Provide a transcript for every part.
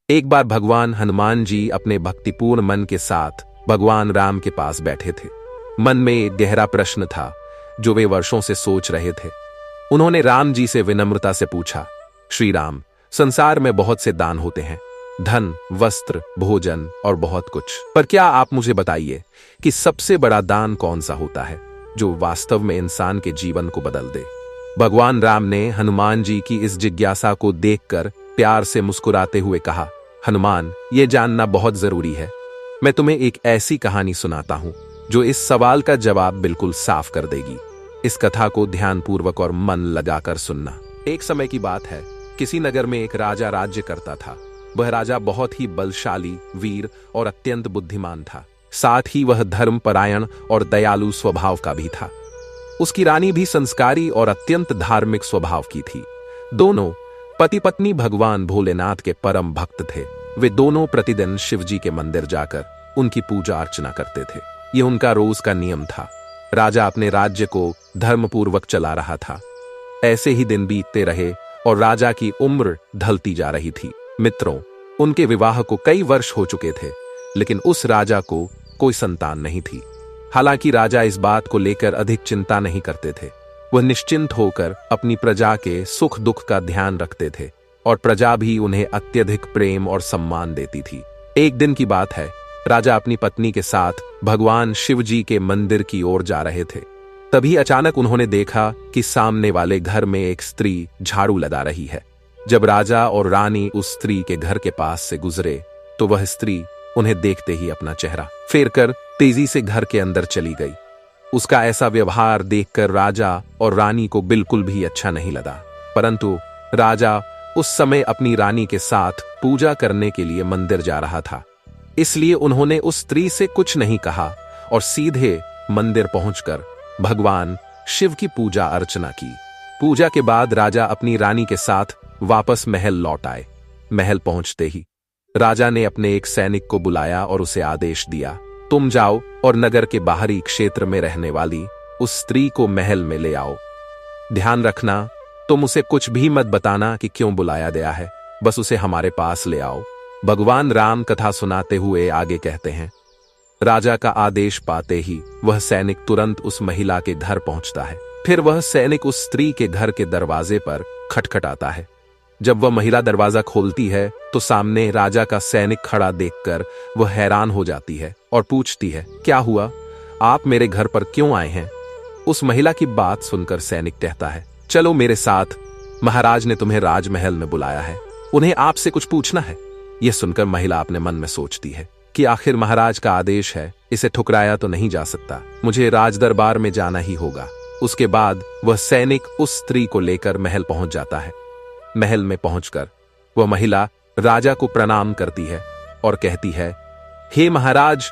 एक बार भगवान हनुमान जी अपने भक्तिपूर्ण मन के साथ भगवान राम के पास बैठे थे। मन में एक गहरा प्रश्न था जो वे वर्षों से सोच रहे थे। उन्होंने राम जी से विनम्रता से पूछा, श्री राम, संसार में बहुत से दान होते हैं, धन, वस्त्र, भोजन और बहुत कुछ, पर क्या आप मुझे बताइए कि सबसे बड़ा दान कौन सा होता है जो वास्तव में इंसान के जीवन को बदल दे। भगवान राम ने हनुमान जी की इस जिज्ञासा को देखकर प्यार से मुस्कुराते हुए कहा, हनुमान, ये जानना बहुत जरूरी है। मैं तुम्हें एक ऐसी कहानी सुनाता हूं जो इस सवाल का जवाब बिल्कुल साफ कर देगी। इस कथा को ध्यानपूर्वक और मन लगाकर सुनना। एक समय की बात है, किसी नगर में एक राजा राज्य करता था। वह राजा बहुत ही बलशाली, वीर और अत्यंत बुद्धिमान था। साथ ही वह धर्मपरायण और दयालु स्वभाव का भी था। उसकी रानी भी संस्कारी और अत्यंत धार्मिक स्वभाव की थी। दोनों पति पत्नी भगवान भोलेनाथ के परम भक्त थे। वे दोनों प्रतिदिन शिवजी के मंदिर जाकर उनकी पूजा अर्चना करते थे। यह उनका रोज का नियम था। राजा अपने राज्य को धर्मपूर्वक चला रहा था। ऐसे ही दिन बीतते रहे और राजा की उम्र ढलती जा रही थी। मित्रों, उनके विवाह को कई वर्ष हो चुके थे, लेकिन उस राजा को कोई संतान नहीं थी। हालांकि राजा इस बात को लेकर अधिक चिंता नहीं करते थे। वह निश्चिंत होकर अपनी प्रजा के सुख दुख का ध्यान रखते थे और प्रजा भी उन्हें अत्यधिक प्रेम और सम्मान देती थी। एक दिन की बात है, राजा अपनी पत्नी के साथ भगवान शिव जी के मंदिर की ओर जा रहे थे। तभी अचानक उन्होंने देखा कि सामने वाले घर में एक स्त्री झाड़ू लगा रही है। जब राजा और रानी उस स्त्री के घर के पास से गुजरे तो वह स्त्री उन्हें देखते ही अपना चेहरा फेरकर तेजी से घर के अंदर चली गई। उसका ऐसा व्यवहार देखकर राजा और रानी को बिल्कुल भी अच्छा नहीं लगा। परंतु राजा उस समय अपनी रानी के साथ पूजा करने के लिए मंदिर जा रहा था, इसलिए उन्होंने उस स्त्री से कुछ नहीं कहा और सीधे मंदिर पहुंचकर भगवान शिव की पूजा अर्चना की। पूजा के बाद राजा अपनी रानी के साथ वापस महल लौट आए। महल पहुंचते ही राजा ने अपने एक सैनिक को बुलाया और उसे आदेश दिया, तुम जाओ और नगर के बाहरी क्षेत्र में रहने वाली उस स्त्री को महल में ले आओ। ध्यान रखना, तुम उसे कुछ भी मत बताना कि क्यों बुलाया गया है, बस उसे हमारे पास ले आओ। भगवान राम कथा सुनाते हुए आगे कहते हैं, राजा का आदेश पाते ही वह सैनिक तुरंत उस महिला के घर पहुंचता है। फिर वह सैनिक उस स्त्री के घर के दरवाजे पर खटखटाता है। जब वह महिला दरवाजा खोलती है तो सामने राजा का सैनिक खड़ा देखकर वह हैरान हो जाती है और पूछती है, क्या हुआ, आप मेरे घर पर क्यों आए हैं? उस महिला की बात सुनकर सैनिक कहता है, चलो मेरे साथ, महाराज ने तुम्हें राजमहल में बुलाया है, उन्हें आपसे कुछ पूछना है। यह सुनकर महिला अपने मन में सोचती है कि आखिर महाराज का आदेश है, इसे ठुकराया तो नहीं जा सकता, मुझे राजदरबार में जाना ही होगा। उसके बाद वह सैनिक उस स्त्री को लेकर महल पहुंच जाता है। महल में पहुंचकर वह महिला राजा को प्रणाम करती है और कहती है, हे महाराज,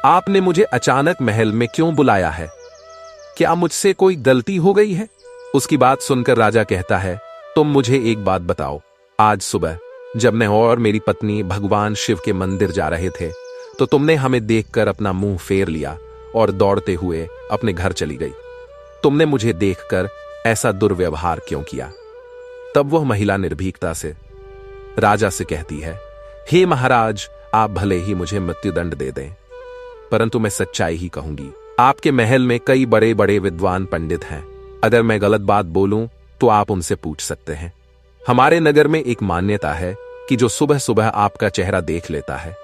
आपने मुझे अचानक महल में क्यों बुलाया है? क्या मुझसे कोई गलती हो गई है? उसकी बात सुनकर राजा कहता है, तुम मुझे एक बात बताओ, आज सुबह जब मैं और मेरी पत्नी भगवान शिव के मंदिर जा रहे थे तो तुमने हमें देखकर अपना मुंह फेर लिया और दौड़ते हुए अपने घर चली गई। तुमने मुझे देखकर ऐसा दुर्व्यवहार क्यों किया? तब वह महिला निर्भीकता से राजा से कहती है, हे महाराज, आप भले ही मुझे मृत्युदंड दे दें, परंतु मैं सच्चाई ही कहूंगी। आपके महल में कई बड़े बड़े विद्वान पंडित हैं। अगर मैं गलत बात बोलूं तो आप उनसे पूछ सकते हैं। हमारे नगर में एक मान्यता है कि जो सुबह सुबह आपका चेहरा देख लेता है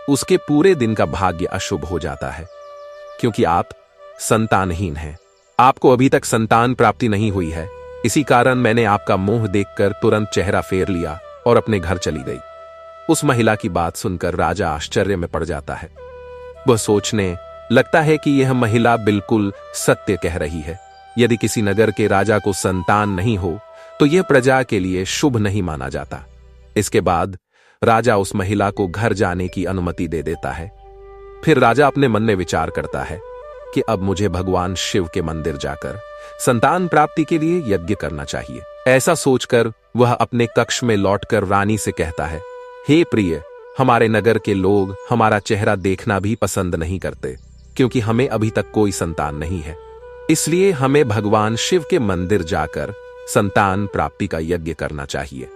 उसके पूरे दिन का भाग्य अशुभ हो जाता है, क्योंकि आप संतानहीन हैं। आपको अभी तक संतान प्राप्ति नहीं हुई है, इसी कारण मैंने आपका मुंह देखकर तुरंत चेहरा फेर लिया और अपने घर चली गई। उस महिला की बात सुनकर राजा आश्चर्य में पड़ जाता है। वह सोचने लगता है कि यह महिला बिल्कुल सत्य कह रही है। यदि किसी नगर के राजा को संतान नहीं हो तो यह प्रजा के लिए शुभ नहीं माना जाता। इसके बाद राजा उस महिला को घर जाने की अनुमति दे देता है। फिर राजा अपने मन में विचार करता है कि अब मुझे भगवान शिव के मंदिर जाकर संतान प्राप्ति के लिए यज्ञ करना चाहिए। ऐसा सोचकर वह अपने कक्ष में लौटकर रानी से कहता है, हे प्रिय, हमारे नगर के लोग हमारा चेहरा देखना भी पसंद नहीं करते, क्योंकि हमें अभी तक कोई संतान नहीं है। इसलिए हमें भगवान शिव के मंदिर जाकर संतान प्राप्ति का यज्ञ करना चाहिए।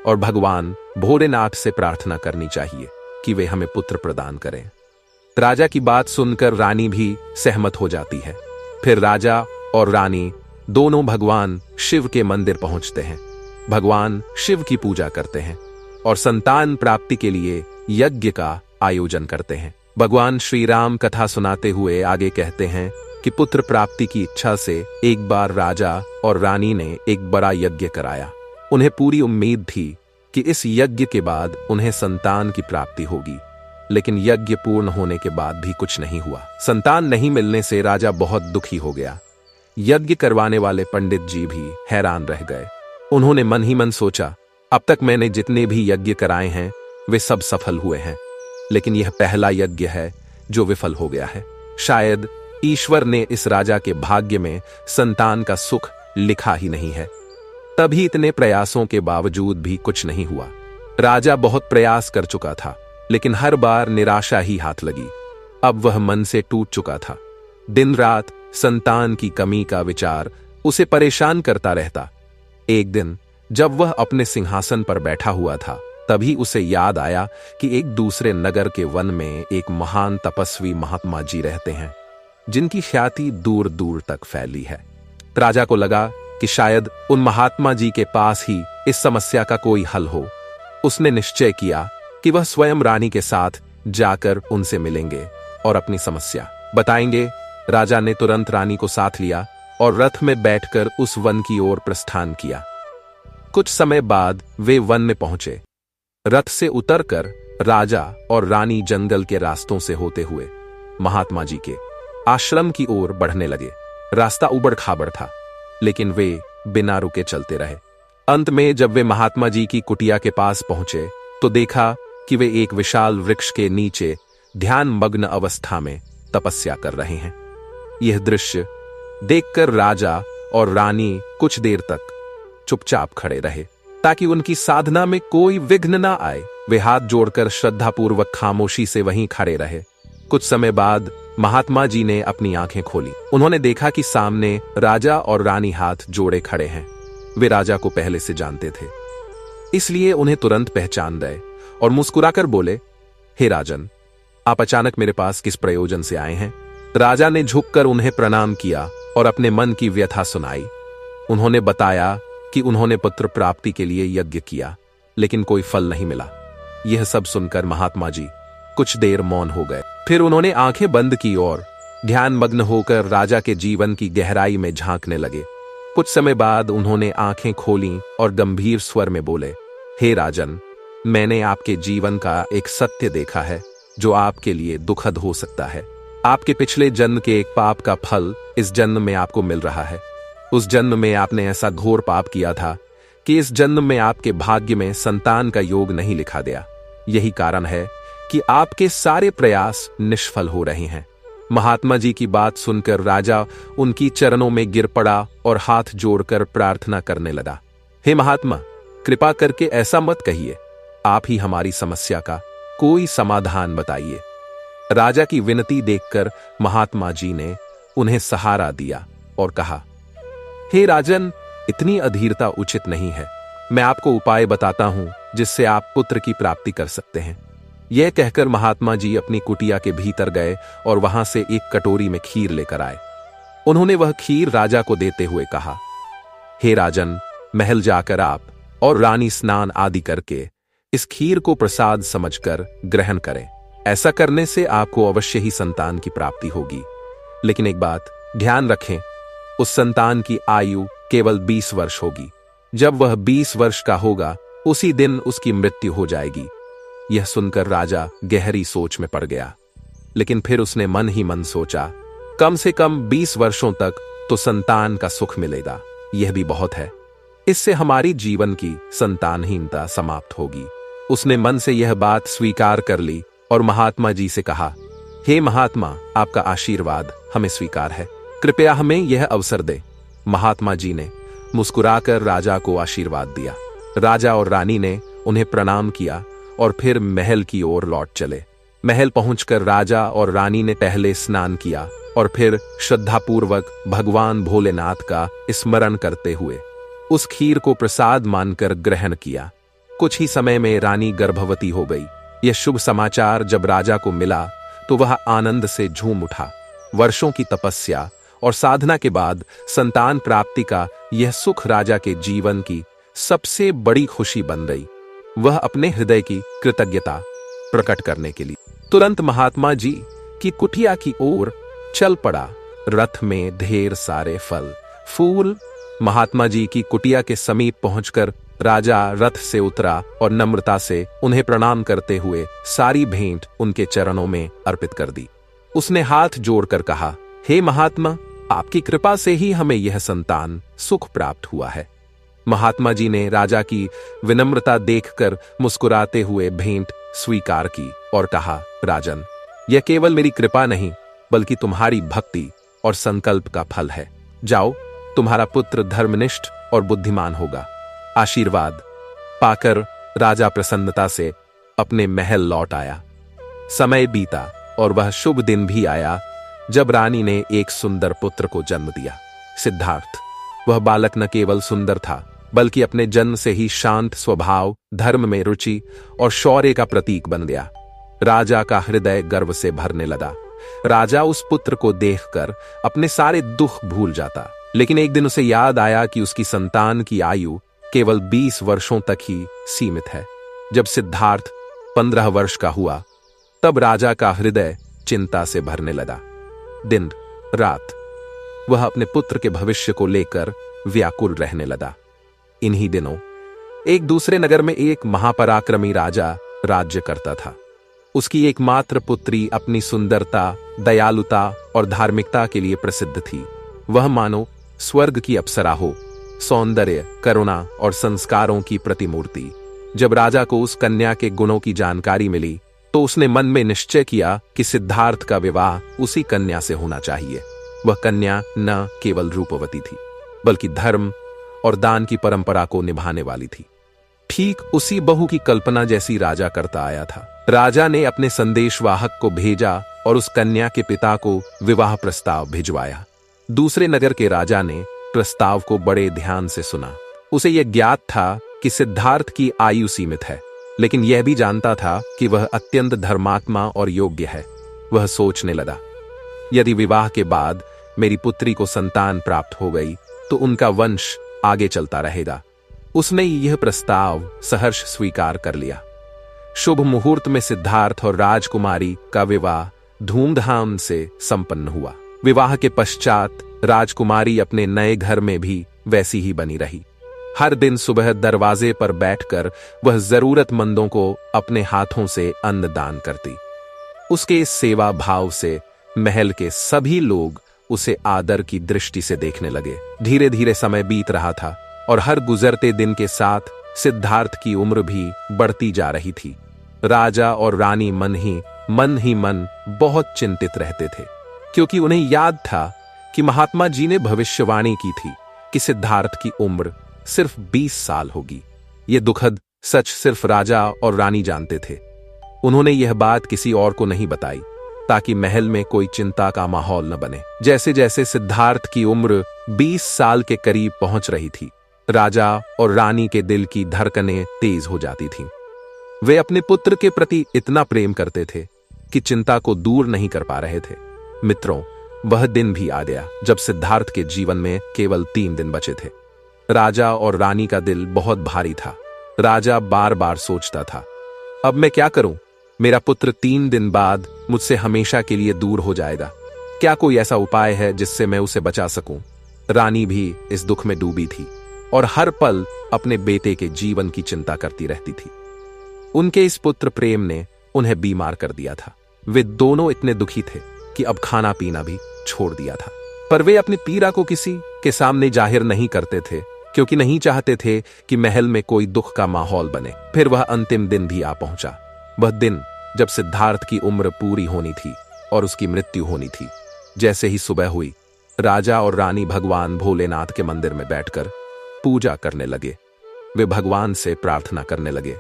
और भगवान भोलेनाथ से प्रार्थना करनी चाहिए कि वे हमें पुत्र प्रदान करें। राजा की बात सुनकर रानी भी सहमत हो जाती है। फिर राजा और रानी दोनों भगवान शिव के मंदिर पहुंचते हैं। भगवान शिव की पूजा करते हैं और संतान प्राप्ति के लिए यज्ञ का आयोजन करते हैं। भगवान श्री राम कथा सुनाते हुए आगे कहते हैं कि पुत्र प्राप्ति की इच्छा से एक बार राजा और रानी ने एक बड़ा यज्ञ कराया। उन्हें पूरी उम्मीद थी कि इस यज्ञ के बाद उन्हें संतान की प्राप्ति होगी, लेकिन यज्ञ पूर्ण होने के बाद भी कुछ नहीं हुआ। संतान नहीं मिलने से राजा बहुत दुखी हो गया। यज्ञ करवाने वाले पंडित जी भी हैरान रह गए। उन्होंने मन ही मन सोचा, अब तक मैंने जितने भी यज्ञ कराए हैं वे सब सफल हुए हैं, लेकिन यह पहला यज्ञ है जो विफल हो गया है। शायद ईश्वर ने इस राजा के भाग्य में संतान का सुख लिखा ही नहीं है। तभी इतने प्रयासों के बावजूद भी कुछ नहीं हुआ। राजा बहुत प्रयास कर चुका था, लेकिन हर बार निराशा ही हाथ लगी। अब वह मन से टूट चुका था। दिन रात संतान की कमी का विचार उसे परेशान करता रहता। एक दिन जब वह अपने सिंहासन पर बैठा हुआ था, तभी उसे याद आया कि एक दूसरे नगर के वन में एक महान तपस्वी महात्मा जी रहते हैं, जिनकी ख्याति दूर दूर तक फैली है। राजा को लगा कि शायद उन महात्मा जी के पास ही इस समस्या का कोई हल हो। उसने निश्चय किया कि वह स्वयं रानी के साथ जाकर उनसे मिलेंगे और अपनी समस्या बताएंगे। राजा ने तुरंत रानी को साथ लिया और रथ में बैठकर उस वन की ओर प्रस्थान किया। कुछ समय बाद वे वन में पहुंचे। रथ से उतरकर राजा और रानी जंगल के रास्तों से होते हुए महात्मा जी के आश्रम की ओर बढ़ने लगे। रास्ता उबड़ खाबड़ था, लेकिन वे बिना रुके चलते रहे। अंत में जब वे महात्मा जी की कुटिया के पास पहुंचे तो देखा कि वे एक विशाल वृक्ष के नीचे ध्यान मग्न अवस्था में तपस्या कर रहे हैं। यह दृश्य देखकर राजा और रानी कुछ देर तक चुपचाप खड़े रहे, ताकि उनकी साधना में कोई विघ्न ना आए। वे हाथ जोड़कर श्रद्धापूर्वक खामोशी से वहीं खड़े रहे। कुछ समय बाद महात्मा जी ने अपनी आंखें खोली। उन्होंने देखा कि सामने राजा और रानी हाथ जोड़े खड़े हैं। वे राजा को पहले से जानते थे, इसलिए उन्हें तुरंत पहचान गए और मुस्कुराकर बोले, हे राजन, आप अचानक मेरे पास किस प्रयोजन से आए हैं? राजा ने झुककर उन्हें प्रणाम किया और अपने मन की व्यथा सुनाई। उन्होंने बताया कि उन्होंने पुत्र प्राप्ति के लिए यज्ञ किया, लेकिन कोई फल नहीं मिला। यह सब सुनकर महात्मा जी कुछ देर मौन हो गए। फिर उन्होंने आंखें बंद की और ध्यान मग्न होकर राजा के जीवन की गहराई में झांकने लगे। कुछ समय बाद उन्होंने आंखें खोलीं और गंभीर स्वर में बोले, हे राजन, मैंने आपके जीवन का एक सत्य देखा है जो आपके लिए दुखद हो सकता है। आपके पिछले जन्म के एक पाप का फल इस जन्म में आपको मिल रहा है। उस जन्म में आपने ऐसा घोर पाप किया था कि इस जन्म में आपके भाग्य में संतान का योग नहीं लिखा गया। यही कारण है कि आपके सारे प्रयास निष्फल हो रहे हैं। महात्मा जी की बात सुनकर राजा उनकी चरणों में गिर पड़ा और हाथ जोड़कर प्रार्थना करने लगा। हे महात्मा, कृपा करके ऐसा मत कहिए। आप ही हमारी समस्या का कोई समाधान बताइए। राजा की विनती देखकर महात्मा जी ने उन्हें सहारा दिया और कहा, हे राजन, इतनी अधीरता उचित नहीं है। मैं आपको उपाय बताता हूं जिससे आप पुत्र की प्राप्ति कर सकते हैं। यह कहकर महात्मा जी अपनी कुटिया के भीतर गए और वहां से एक कटोरी में खीर लेकर आए। उन्होंने वह खीर राजा को देते हुए कहा, हे राजन, महल जाकर आप और रानी स्नान आदि करके इस खीर को प्रसाद समझकर ग्रहण करें। ऐसा करने से आपको अवश्य ही संतान की प्राप्ति होगी। लेकिन एक बात ध्यान रखें, उस संतान की आयु केवल 20 वर्ष होगी। जब वह 20 वर्ष का होगा, उसी दिन उसकी मृत्यु हो जाएगी। यह सुनकर राजा गहरी सोच में पड़ गया, लेकिन फिर उसने मन ही मन सोचा, कम से कम 20 वर्षों तक तो संतान का सुख मिलेगा। यह भी बहुत है। इससे हमारी जीवन की संतानहीनता समाप्त होगी। उसने मन से यह बात स्वीकार कर ली और महात्मा जी से कहा, हे महात्मा, आपका आशीर्वाद हमें स्वीकार है। कृपया हमें यह अवसर दे। महात्मा जी ने मुस्कुराकर राजा को आशीर्वाद दिया। राजा और रानी ने उन्हें प्रणाम किया और फिर महल की ओर लौट चले। महल पहुंचकर राजा और रानी ने पहले स्नान किया और फिर श्रद्धापूर्वक भगवान भोलेनाथ का स्मरण करते हुए उस खीर को प्रसाद मानकर ग्रहण किया। कुछ ही समय में रानी गर्भवती हो गई। यह शुभ समाचार जब राजा को मिला तो वह आनंद से झूम उठा। वर्षों की तपस्या और साधना के बाद संतान प्राप्ति का यह सुख राजा के जीवन की सबसे बड़ी खुशी बन गई। वह अपने हृदय की कृतज्ञता प्रकट करने के लिए तुरंत महात्मा जी की कुटिया की ओर चल पड़ा। रथ में ढेर सारे फल फूल। महात्मा जी की कुटिया के समीप पहुंचकर राजा रथ से उतरा और नम्रता से उन्हें प्रणाम करते हुए सारी भेंट उनके चरणों में अर्पित कर दी। उसने हाथ जोड़कर कहा, हे महात्मा, आपकी कृपा से ही हमें यह संतान सुख प्राप्त हुआ है। महात्मा जी ने राजा की विनम्रता देखकर मुस्कुराते हुए भेंट स्वीकार की और कहा, राजन, यह केवल मेरी कृपा नहीं बल्कि तुम्हारी भक्ति और संकल्प का फल है। जाओ, तुम्हारा पुत्र धर्मनिष्ठ और बुद्धिमान होगा। आशीर्वाद पाकर राजा प्रसन्नता से अपने महल लौट आया। समय बीता और वह शुभ दिन भी आया जब रानी ने एक सुंदर पुत्र को जन्म दिया, सिद्धार्थ। वह बालक न केवल सुंदर था बल्कि अपने जन्म से ही शांत स्वभाव, धर्म में रुचि और शौर्य का प्रतीक बन गया। राजा का हृदय गर्व से भरने लगा। राजा उस पुत्र को देखकर अपने सारे दुख भूल जाता, लेकिन एक दिन उसे याद आया कि उसकी संतान की आयु केवल 20 वर्षों तक ही सीमित है। जब सिद्धार्थ 15 वर्ष का हुआ तब राजा का हृदय चिंता से भरने लगा। दिन रात वह अपने पुत्र के भविष्य को लेकर व्याकुल रहने लगा। इन्हीं दिनों एक दूसरे नगर में एक महापराक्रमी राजा राज्य करता था। उसकी एकमात्र पुत्री अपनी सुंदरता, दयालुता और धार्मिकता के लिए प्रसिद्ध थी। वह मानो स्वर्ग की अप्सरा हो, सौंदर्य, करुणा और संस्कारों की प्रतिमूर्ति। जब राजा को उस कन्या के गुणों की जानकारी मिली तो उसने मन में निश्चय किया कि सिद्धार्थ का विवाह उसी कन्या से होना चाहिए। वह कन्या न केवल रूपवती थी बल्कि धर्म और दान की परंपरा को निभाने वाली थी। ठीक उसी बहू की कल्पना जैसी राजा करता आया था। राजा ने अपने संदेशवाहक को भेजा और उस कन्या के पिता को विवाह प्रस्ताव भिजवाया। दूसरे नगर के राजा ने प्रस्ताव को बड़े ध्यान से सुना। उसे यह ज्ञात था कि सिद्धार्थ की आयु सीमित है, लेकिन यह भी जानता था कि वह अत्यंत धर्मात्मा और योग्य है। वह सोचने लगा, यदि विवाह के बाद मेरी पुत्री को संतान प्राप्त हो गई तो उनका वंश आगे चलता रहेगा। उसने यह प्रस्ताव सहर्ष स्वीकार कर लिया। शुभ मुहूर्त में सिद्धार्थ और राजकुमारी का विवाह धूमधाम से संपन्न हुआ। विवाह के पश्चात राजकुमारी अपने नए घर में भी वैसी ही बनी रही। हर दिन सुबह दरवाजे पर बैठकर वह जरूरतमंदों को अपने हाथों से अन्न दान करती। उसके इस सेवा भाव से महल के सभी लोग उसे आदर की दृष्टि से देखने लगे। धीरे धीरे समय बीत रहा था और हर गुजरते दिन के साथ सिद्धार्थ की उम्र भी बढ़ती जा रही थी। राजा और रानी मन ही मन बहुत चिंतित रहते थे, क्योंकि उन्हें याद था कि महात्मा जी ने भविष्यवाणी की थी कि सिद्धार्थ की उम्र सिर्फ 20 साल होगी। यह दुखद सच सिर्फ राजा और रानी जानते थे। उन्होंने यह बात किसी और को नहीं बताई ताकि महल में कोई चिंता का माहौल न बने। जैसे जैसे सिद्धार्थ की उम्र 20 साल के करीब पहुंच रही थी, राजा और रानी के दिल की धड़कनें तेज हो जाती थीं। वे अपने पुत्र के प्रति इतना प्रेम करते थे कि चिंता को दूर नहीं कर पा रहे थे। मित्रों, वह दिन भी आ गया जब सिद्धार्थ के जीवन में केवल 3 दिन बचे थे। राजा और रानी का दिल बहुत भारी था। राजा बार बार सोचता था, अब मैं क्या करूं? मेरा पुत्र 3 दिन बाद मुझसे हमेशा के लिए दूर हो जाएगा। क्या कोई ऐसा उपाय है जिससे मैं उसे बचा सकूं? रानी भी इस दुख में डूबी थी और हर पल अपने बेटे के जीवन की चिंता करती रहती थी। उनके इस पुत्र प्रेम ने उन्हें बीमार कर दिया था। वे दोनों इतने दुखी थे कि अब खाना पीना भी छोड़ दिया था। पर वे अपनी पीड़ा को किसी के सामने जाहिर नहीं करते थे, क्योंकि नहीं चाहते थे कि महल में कोई दुख का माहौल बने। फिर वह अंतिम दिन भी आ पहुंचा। वह दिन जब सिद्धार्थ की उम्र पूरी होनी थी और उसकी मृत्यु होनी थी। जैसे ही सुबह हुई, राजा और रानी भगवान भोलेनाथ के मंदिर में बैठकर पूजा करने लगे। वे भगवान से प्रार्थना करने लगे,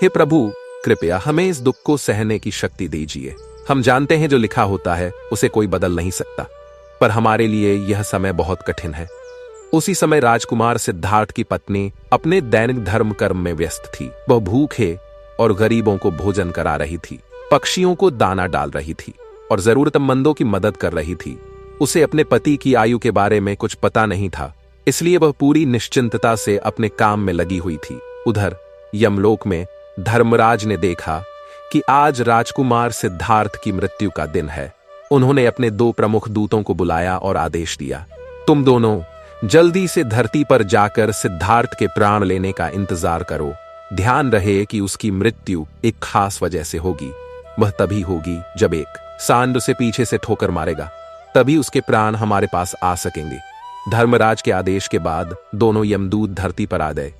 हे प्रभु, कृपया हमें इस दुख को सहने की शक्ति दीजिए। हम जानते हैं जो लिखा होता है उसे कोई बदल नहीं सकता, पर हमारे लिए यह समय बहुत कठिन है। उसी समय राजकुमार सिद्धार्थ की पत्नी अपने दैनिक धर्म कर्म में व्यस्त थी। वह भूखे और गरीबों को भोजन करा रही थी, पक्षियों को दाना डाल रही थी और जरूरतमंदों की मदद कर रही थी। उसे अपने पति की आयु के बारे में कुछ पता नहीं था, इसलिए वह पूरी निश्चिंतता से अपने काम में लगी हुई थी। उधर यमलोक में धर्मराज ने देखा कि आज राजकुमार सिद्धार्थ की मृत्यु का दिन है। उन्होंने अपने 2 प्रमुख दूतों को बुलाया और आदेश दिया, तुम दोनों जल्दी से धरती पर जाकर सिद्धार्थ के प्राण लेने का इंतजार करो। ध्यान रहे कि उसकी मृत्यु एक खास वजह से होगी। वह तभी होगी जब एक सांड उसे पीछे से ठोकर मारेगा, तभी उसके प्राण हमारे पास आ सकेंगे। धर्मराज के आदेश के बाद दोनों यमदूत धरती पर आ गए।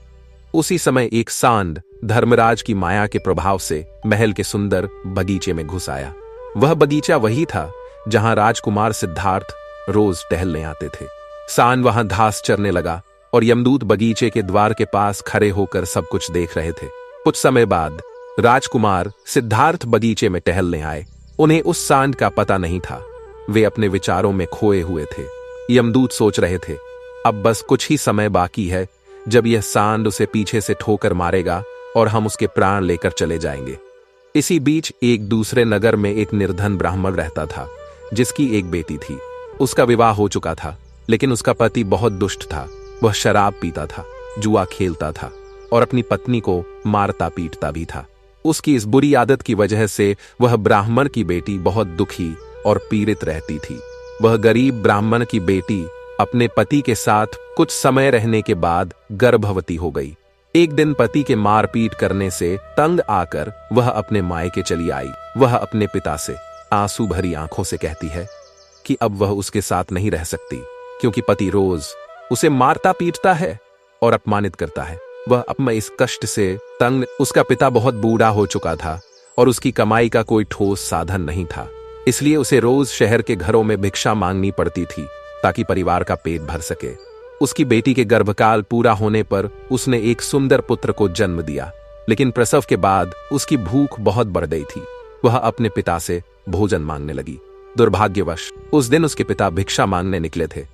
उसी समय एक सांड धर्मराज की माया के प्रभाव से महल के सुंदर बगीचे में घुस आया। वह बगीचा वही था जहां राजकुमार सिद्धार्थ रोज टहलने आते थे। सांड वहां घास चरने लगा और यमदूत बगीचे के द्वार के पास खड़े होकर सब कुछ देख रहे थे। कुछ समय बाद राजकुमार सिद्धार्थ बगीचे में टहलने आए। उन्हें उस सांड का पता नहीं था। वे अपने विचारों में खोए हुए थे। यमदूत सोच रहे थे, अब बस कुछ ही समय बाकी है जब यह सांड उसे पीछे से ठोकर मारेगा और हम उसके प्राण लेकर चले जाएंगे। इसी बीच एक दूसरे नगर में एक निर्धन ब्राह्मण रहता था, जिसकी एक बेटी थी। उसका विवाह हो चुका था, लेकिन उसका पति बहुत दुष्ट था। वह शराब पीता था, जुआ खेलता था और अपनी पत्नी को मारता पीटता भी था। उसकी इस बुरी आदत की वजह से वह ब्राह्मण की बेटी बहुत दुखी और पीड़ित रहती थी। वह गरीब ब्राह्मण की बेटी अपने पति के साथ कुछ समय रहने के बाद गर्भवती हो गई। एक दिन पति के मारपीट करने से तंग आकर वह अपने मायके चली आई। वह अपने पिता से आंसू भरी आंखों से कहती है कि अब वह उसके साथ नहीं रह सकती, क्योंकि पति रोज उसे मारता पीटता है और अपमानित करता है। वह अपने इस कष्ट से तंग, उसका पिता बहुत बूढ़ा हो चुका था और उसकी कमाई का कोई ठोस साधन नहीं था, इसलिए उसे रोज शहर के घरों में भिक्षा मांगनी पड़ती थी ताकि परिवार का पेट भर सके। उसकी बेटी के गर्भकाल पूरा होने पर उसने एक सुंदर पुत्र को जन्म दिया, लेकिन प्रसव के बाद उसकी भूख बहुत बढ़ गई थी। वह अपने पिता से भोजन मांगने लगी। दुर्भाग्यवश उस दिन उसके पिता भिक्षा मांगने निकले थे,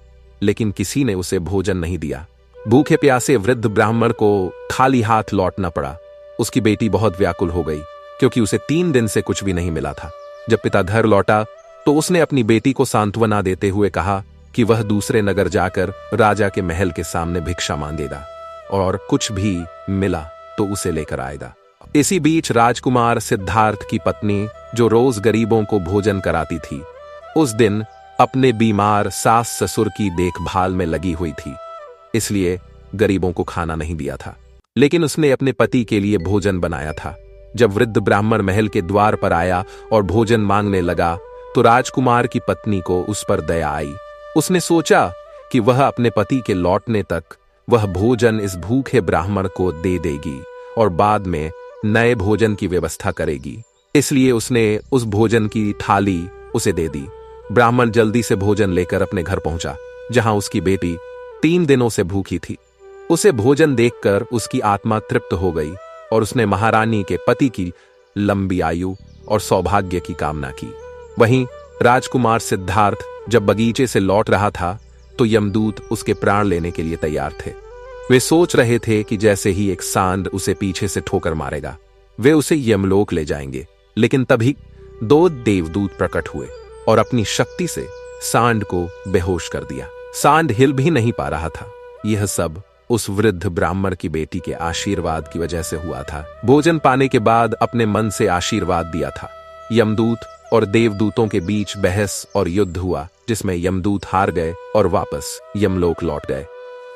लेकिन किसी ने उसे भोजन नहीं दिया। भूखे प्यासे वृद्ध ब्राह्मण को खाली हाथ लौटना पड़ा। उसकी बेटी बहुत व्याकुल हो गई, क्योंकि उसे 3 दिन से कुछ भी नहीं मिला था। जब पिता घर लौटा तो उसने अपनी बेटी को सांत्वना देते हुए कहा कि वह दूसरे नगर जाकर राजा के महल के सामने भिक्षा मांगेगा और कुछ भी मिला तो उसे लेकर आएगा। इसी बीच राजकुमार सिद्धार्थ की पत्नी, जो रोज गरीबों को भोजन कराती थी, उस दिन अपने बीमार सास ससुर की देखभाल में लगी हुई थी, इसलिए गरीबों को खाना नहीं दिया था। लेकिन उसने अपने पति के लिए भोजन बनाया था। जब वृद्ध ब्राह्मण महल के द्वार पर आया और भोजन मांगने लगा तो राजकुमार की पत्नी को उस पर दया आई। उसने सोचा कि वह अपने पति के लौटने तक वह भोजन इस भूखे ब्राह्मण को दे देगी और बाद में नए भोजन की व्यवस्था करेगी। इसलिए उसने उस भोजन की थाली उसे दे दी। ब्राह्मण जल्दी से भोजन लेकर अपने घर पहुंचा, जहां उसकी बेटी 3 दिनों से भूखी थी। उसे भोजन देखकर उसकी आत्मा तृप्त हो गई और उसने महारानी के पति की लंबी आयु और सौभाग्य की कामना की। वहीं राजकुमार सिद्धार्थ जब बगीचे से लौट रहा था तो यमदूत उसके प्राण लेने के लिए तैयार थे। वे सोच रहे थे कि जैसे ही एक सांड उसे पीछे से ठोकर मारेगा, वे उसे यमलोक ले जाएंगे। लेकिन तभी 2 देवदूत प्रकट हुए और अपनी शक्ति से सांड को बेहोश कर दिया। सांड हिल भी नहीं पा रहा था। यह सब उस वृद्ध ब्राह्मण की बेटी के आशीर्वाद की वजह से हुआ था। भोजन पाने के बाद अपने मन से आशीर्वाद दिया था। यमदूत और देवदूतों के बीच बहस और युद्ध हुआ, जिसमें यमदूत हार गए और वापस यमलोक लौट गए।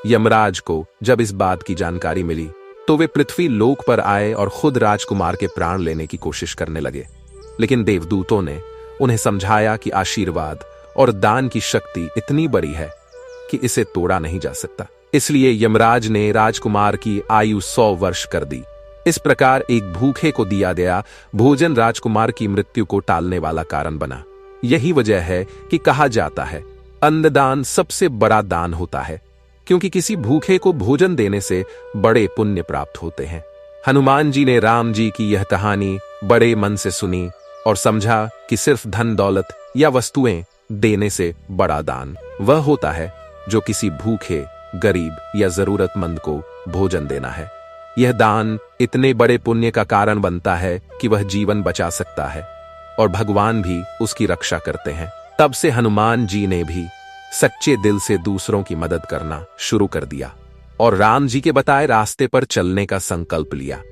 यमराज को जब इस बात की जानकारी मिली तो वे पृथ्वी लोक पर आए और खुद राजकुमार के प्राण लेने की कोशिश करने लगे। लेकिन देवदूतों ने उन्हें समझाया कि आशीर्वाद और दान की शक्ति इतनी बड़ी है कि इसे तोड़ा नहीं जा सकता। इसलिए यमराज ने राजकुमार की आयु 100 वर्ष कर दी। इस प्रकार एक भूखे को दिया गया भोजन राजकुमार की मृत्यु को टालने वाला कारण बना। यही वजह है कि कहा जाता है, अन्नदान सबसे बड़ा दान होता है, क्योंकि किसी भूखे को भोजन देने से बड़े पुण्य प्राप्त होते हैं। हनुमान जी ने राम जी की यह कहानी बड़े मन से सुनी और समझा कि सिर्फ धन दौलत या वस्तुएं देने से बड़ा दान वह होता है जो किसी भूखे गरीब या जरूरतमंद को भोजन देना है। यह दान इतने बड़े पुण्य का कारण बनता है कि वह जीवन बचा सकता है और भगवान भी उसकी रक्षा करते हैं। तब से हनुमान जी ने भी सच्चे दिल से दूसरों की मदद करना शुरू कर दिया और राम जी के बताए रास्ते पर चलने का संकल्प लिया।